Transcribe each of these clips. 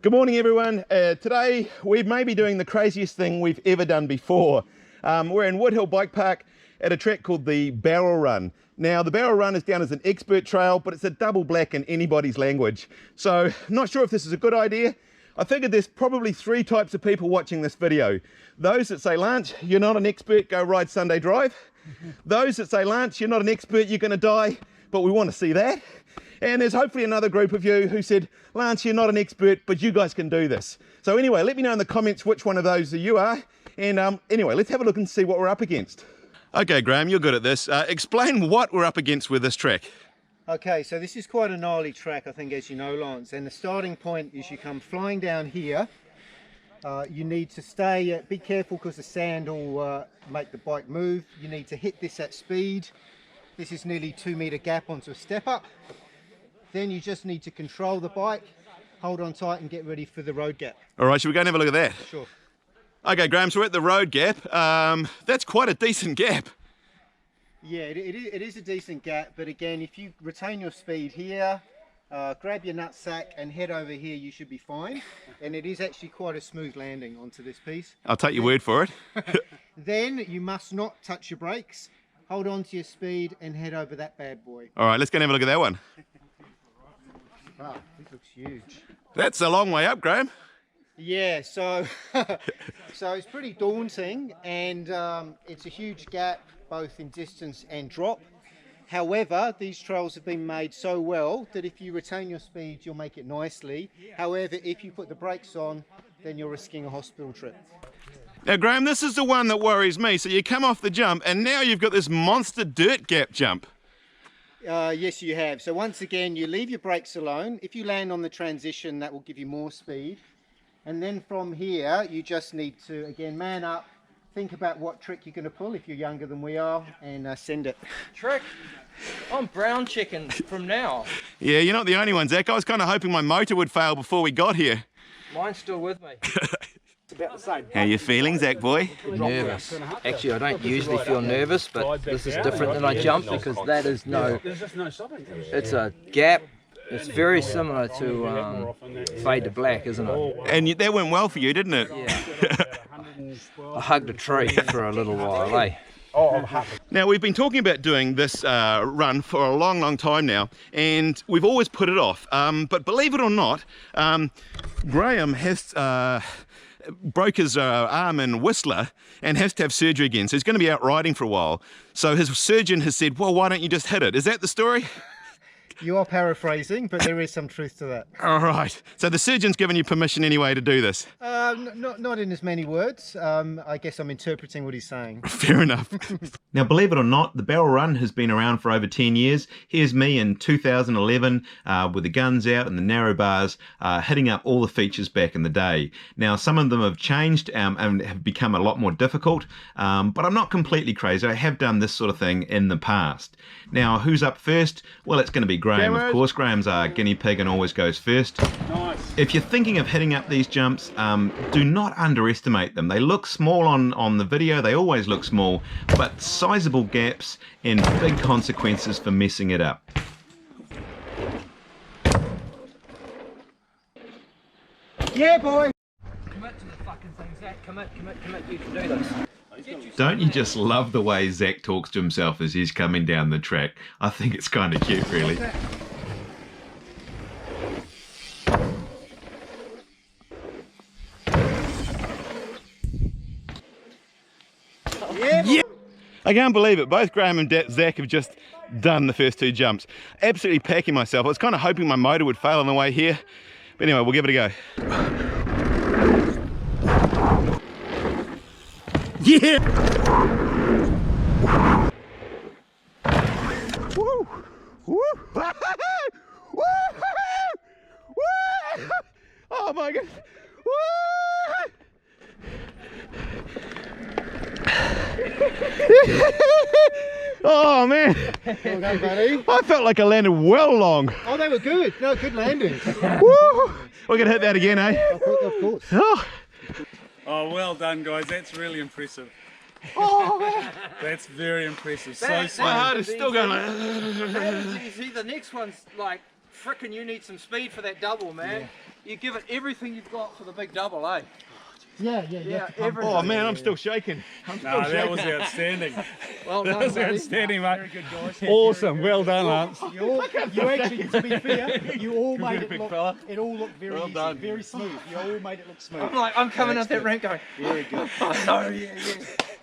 Good morning everyone. Today we may be doing the craziest thing we've ever done before. We're in Woodhill Bike Park at a track called the Barrel Run. Now the Barrel Run is down as an expert trail, but it's a double black in anybody's language. So not sure if this is a good idea. I figured there's probably three types of people watching this video. Those that say, Lance, you're not an expert, go ride Sunday Drive. Those that say, Lance, you're not an expert, you're gonna die, but we want to see that. And there's hopefully another group of you who said, Lance, you're not an expert, but you guys can do this. So anyway, let me know in the comments which one of those you are. And anyway, let's have a look and see what we're up against. Okay, Graham, you're good at this. Explain what we're up against with this track. Okay, so this is quite a gnarly track, I think, as you know, Lance. And the starting point is you come flying down here. You need to stay, be careful because the sand will make the bike move. You need to hit this at speed. This is nearly 2 meter gap onto a step up. Then you just need to control the bike, hold on tight and get ready for the road gap. All right, should we go and have a look at that? Sure. Okay, Graham, so we're at the road gap. That's quite a decent gap. Yeah, it is a decent gap, but again, if you retain your speed here, grab your nutsack and head over here, you should be fine. And it is actually quite a smooth landing onto this piece. I'll take your word for it. Then you must not touch your brakes, hold on to your speed and head over that bad boy. All right, let's go and have a look at that one. Wow, this looks huge. That's a long way up, Graham. Yeah, so so it's pretty daunting, and it's a huge gap both in distance and drop. However, these trails have been made so well that if you retain your speed, you'll make it nicely. However, if you put the brakes on, then you're risking a hospital trip. Now, Graham, this is the one that worries me. So you come off the jump, and now you've got this monster dirt gap jump. Yes, you have. So once again, you leave your brakes alone. If you land on the transition, that will give you more speed. And then from here, you just need to, again, man up, think about what trick you're going to pull if you're younger than we are, and send it. Trick? I'm brown chicken from now. Yeah, you're not the only one, Zach. I was kind of hoping my motor would fail before we got here. Mine's still with me. About the same. How you feeling, Zach boy? Nervous. Actually, I don't usually feel nervous, but this is different than I jump because that is no... It's a gap. It's very similar to Fade to Black, isn't it? And that went well for you, didn't it? Yeah. I hugged a tree for a little while, eh? Now, we've been talking about doing this run for a long, long time now, and we've always put it off. But believe it or not, Graham has... broke his arm in Whistler and has to have surgery again, so he's going to be out riding for a while. So his surgeon has said, well, why don't you just hit it? Is that the story? You are paraphrasing, but there is some truth to that. All right, so the surgeon's given you permission anyway to do this? Not in as many words. I guess I'm interpreting what he's saying. Fair enough. Now, believe it or not, the Barrel Run has been around for over 10 years. Here's me in 2011 with the guns out and the narrow bars, hitting up all the features back in the day. Now, some of them have changed and have become a lot more difficult, but I'm not completely crazy. I have done this sort of thing in the past. Now, who's up first? Well, it's going to be Graham, of course. Graham's our guinea pig and always goes first. Nice. If you're thinking of hitting up these jumps, do not underestimate them. They look small on the video, they always look small, but sizable gaps and big consequences for messing it up. Yeah, boy! Commit to the fucking thing, Zach. Commit. You can do this. Don't you just love the way Zach talks to himself as he's coming down the track? I think it's kind of cute, really. Yeah! I can't believe it. Both Graham and Zach have just done the first two jumps. Absolutely packing myself. I was kind of hoping my motor would fail on the way here. But anyway, we'll give it a go. Yeah! Woo! Woo! Woo! Oh my God! Woo! Oh man! Well done, buddy. I felt like I landed well long. Oh, they were good. No, good landing. Woo! We're gonna hit that again, eh? Of course. Oh. Oh, well done, guys. That's really impressive. Oh man! That's very impressive. So My smart. heart is still going like... See, the next one's like, frickin' you need some speed for that double, man. You give it everything you've got for the big double, eh? Yeah. Everything. Oh man, I'm still shaking. No, that was outstanding. Well That done, was buddy. outstanding, mate. Awesome. Well done, Lance. You actually, to be fair, you all made it big look. fella. It all looked very Well easy, done. very smooth. You all made it look smooth. I'm coming up that ramp going, Very good. oh no, yeah,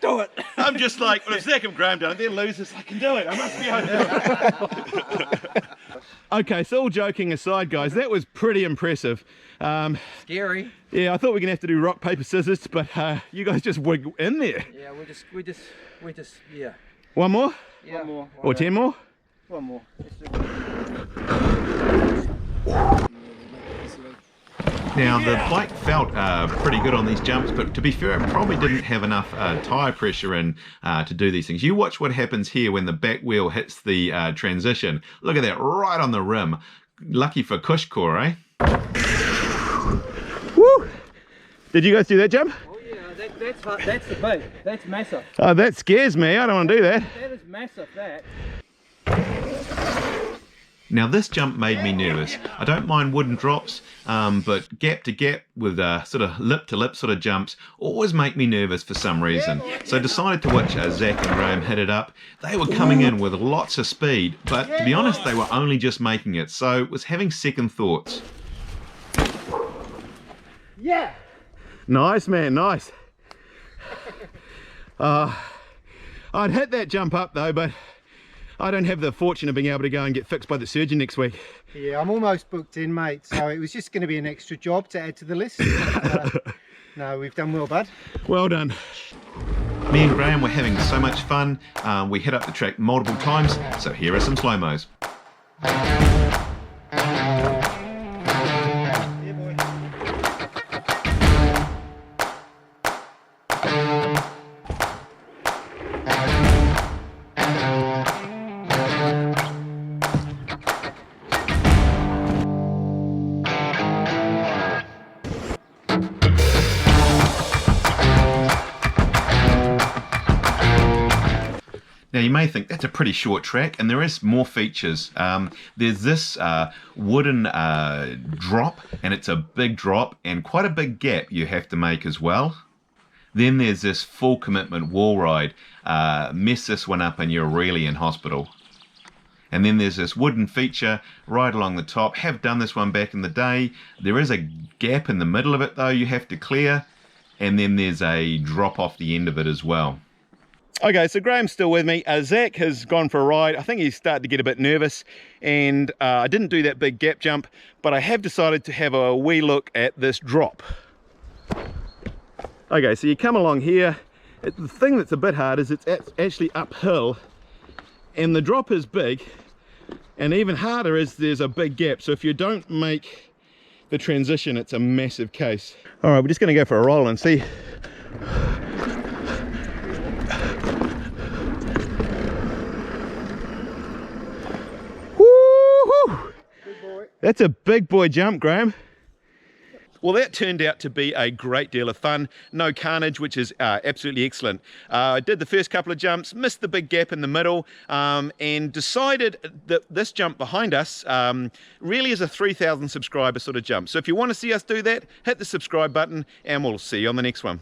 do it. I'm just like, well, if Zach and Graham done it, they're losers. I can do it. I must be able to do it. Okay, so all joking aside, guys, that was pretty impressive. Scary. Yeah, I thought we were gonna have to do rock, paper, scissors, but you guys just were in there. Yeah, we just, yeah. One more? Yeah. One more. Or 10 more? One more. Now the bike felt pretty good on these jumps, but to be fair, it probably didn't have enough tyre pressure in to do these things. You watch what happens here when the back wheel hits the transition. Look at that, right on the rim. Lucky for Cushcore, eh? Woo! Did you guys do that jump? Oh yeah, that's the big. That's massive. Oh, that scares me. I don't want to do that. That is massive, that. Now this jump made me nervous. I don't mind wooden drops, but gap to gap with sort of lip to lip sort of jumps always make me nervous for some reason. So I decided to watch Zach and Graham hit it up. They were coming in with lots of speed, but to be honest, they were only just making it, so was having second thoughts. Yeah. Nice, man, nice. I'd hit that jump up though, but I don't have the fortune of being able to go and get fixed by the surgeon next week. Yeah, I'm almost booked in, mate. So it was just going to be an extra job to add to the list. No, we've done well, bud. Well done. Me and Graham were having so much fun. We hit up the track multiple times, so here are some slow-mos. Yeah, boy. Now you may think that's a pretty short track, and there is more features. There's this wooden drop, and it's a big drop and quite a big gap you have to make as well. Then there's this full commitment wall ride. Mess this one up and you're really in hospital. And then there's this wooden feature right along the top. Have done this one back in the day. There is a gap in the middle of it though you have to clear, and then there's a drop off the end of it as well. Okay, so Graham's still with me. Zach has gone for a ride. I think he's started to get a bit nervous, and I didn't do that big gap jump, but I have decided to have a wee look at this drop. Okay, so you come along here. The thing that's a bit hard is it's actually uphill, and the drop is big, and even harder is there's a big gap. So if you don't make the transition, it's a massive case. All right, we're just going to go for a roll and see. That's a big boy jump, Graham. Well, that turned out to be a great deal of fun. No carnage, which is absolutely excellent. I did the first couple of jumps, missed the big gap in the middle, and decided that this jump behind us really is a 3,000 subscriber sort of jump. So if you want to see us do that, hit the subscribe button, and we'll see you on the next one.